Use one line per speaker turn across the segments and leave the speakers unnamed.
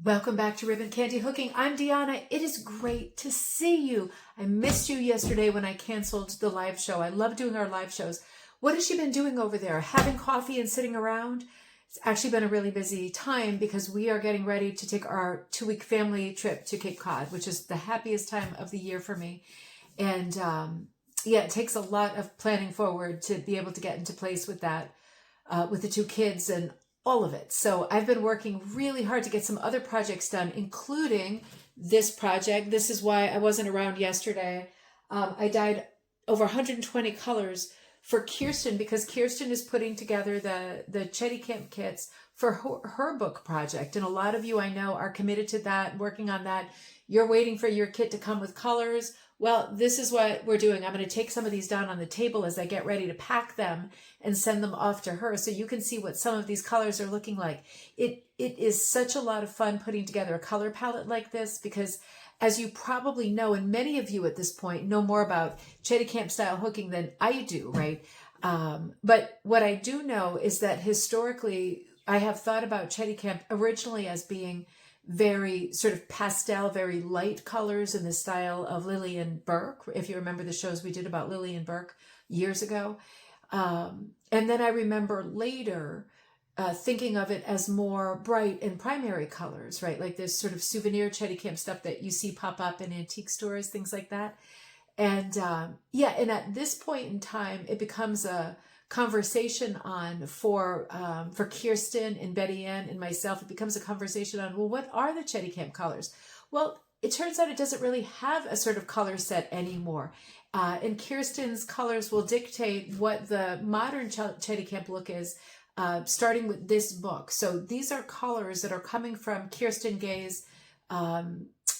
Welcome back to Ribbon Candy Hooking. I'm Deanna. It is great to see you. I missed you yesterday when I canceled the live show. I love doing our live shows. What has she been doing over there? Having coffee and sitting around? It's actually been a really busy time because we are getting ready to take our 2-week family trip to Cape Cod, which is the happiest time of the year for me. And it takes a lot of planning forward to be able to get into place with that, with the 2 kids and all of it. So I've been working really hard to get some other projects done, including this project. This is why I wasn't around yesterday. I dyed over 120 colors for Kirsten because Kirsten is putting together the Cheticamp kits for her book project. And a lot of you I know are committed to that, working on that. You're waiting for your kit to come with colors. Well, this is what we're doing. I'm going to take some of these down on the table as I get ready to pack them and send them off to her so you can see what some of these colors are looking like. It is such a lot of fun putting together a color palette like this because, as you probably know, and many of you at this point know more about Cheticamp style hooking than I do, right? But what I do know is that historically, I have thought about Cheticamp originally as being very sort of pastel, very light colors in the style of Lillian Burke. If you remember the shows we did about Lillian Burke years ago. And then I remember later thinking of it as more bright and primary colors, right? Like this sort of souvenir Cheticamp stuff that you see pop up in antique stores, things like that. And and at this point in time, it becomes a conversation on for Kirsten and Betty Ann and myself. It becomes a conversation on, well, what are the Cheticamp colors? Well, it turns out it doesn't really have a sort of color set anymore. And Kirsten's colors will dictate what the modern Cheticamp look is, starting with this book. So these are colors that are coming from Kirsten Gay's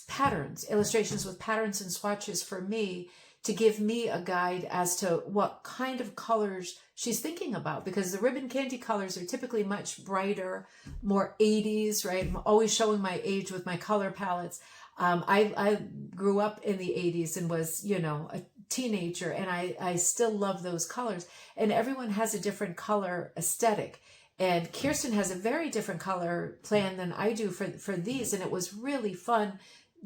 patterns, illustrations with patterns and swatches for me to give me a guide as to what kind of colors she's thinking about, because the ribbon candy colors are typically much brighter, more 80s, right? I'm always showing my age with my color palettes. I grew up in the 80s and was, a teenager, and I still love those colors. And everyone has a different color aesthetic. And Kirsten has a very different color plan than I do for these. And it was really fun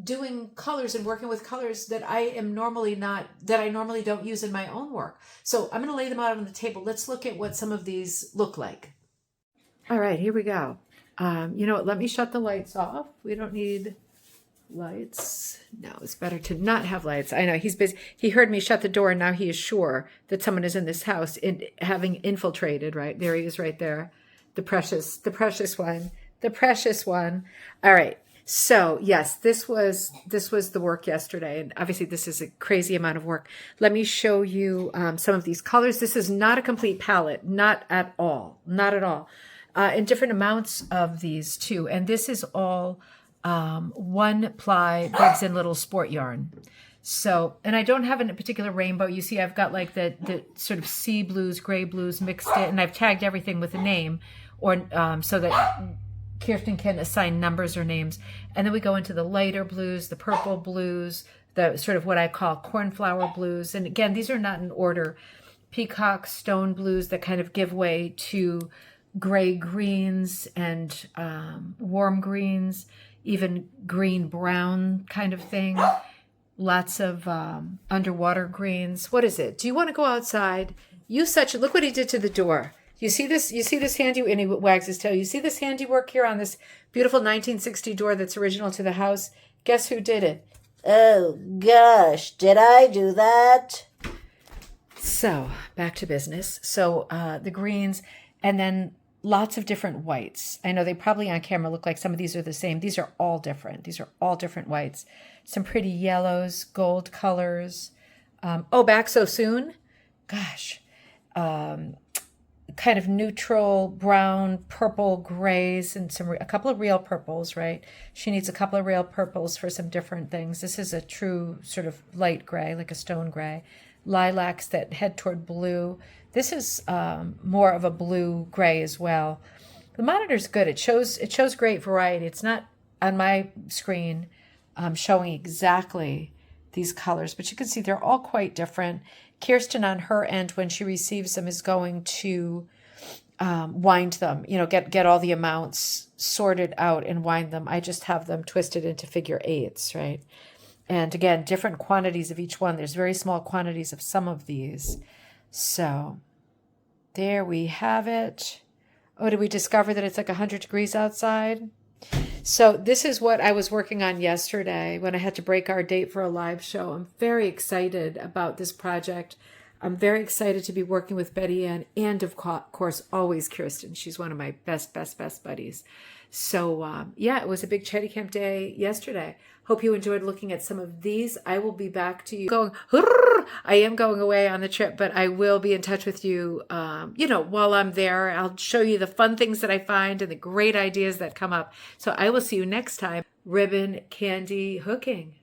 doing colors and working with colors that I normally don't use in my own work. So I'm going to lay them out on the table. Let's look at what some of these look like. All right, here we go. You know what? Let me shut the lights off. We don't need lights. No, it's better to not have lights. I know he's busy. He heard me shut the door, and now he is sure that someone is in this house, having infiltrated. Right there, he is, right there. The precious one, the precious one. All right. So yes, this was the work yesterday, and obviously this is a crazy amount of work. Let me show you some of these colors. This is not a complete palette, not at all, in different amounts of these too. And this is all 1-ply Bugs and Little sport yarn. So, and I don't have a particular rainbow. You see, I've got like the sort of sea blues, gray blues mixed in, and I've tagged everything with a name, or so that Kirsten can assign numbers or names. And then we go into the lighter blues, the purple blues, the sort of what I call cornflower blues. And again, these are not in order. Peacock stone blues that kind of give way to gray greens and warm greens, even green brown kind of thing. Lots of underwater greens. What is it? Do you want to go outside? Look what he did to the door. You see this handy, and he wags his tail. You see this handiwork here on this beautiful 1960 door that's original to the house? Guess who did it?
Oh, gosh, did I do that?
So, back to business. So, the greens, and then lots of different whites. I know they probably on camera look like some of these are the same. These are all different. These are all different whites. Some pretty yellows, gold colors. Back so soon? Gosh. Kind of neutral brown, purple grays, and a couple of real purples, right? She needs a couple of real purples for some different things. This is a true sort of light gray, like a stone gray. Lilacs that head toward blue. This is more of a blue gray as well. The monitor's good. It shows great variety. It's not on my screen showing exactly these colors, but you can see they're all quite different. Kirsten on her end, when she receives them, is going to wind them, get all the amounts sorted out and wind them. I just have them twisted into figure eights, right? And again, different quantities of each one. There's very small quantities of some of these. So there we have it. Oh, did we discover that it's like 100 degrees outside? So this is what I was working on yesterday when I had to break our date for a live show. I'm very excited about this project. I'm very excited to be working with Betty Ann and, of course, always Kirsten. She's one of my best buddies. So, it was a big Cheticamp day yesterday. Hope you enjoyed looking at some of these. I will be back to you I am going away on the trip, but I will be in touch with you, while I'm there. I'll show you the fun things that I find and the great ideas that come up. So I will see you next time. Ribbon candy hooking.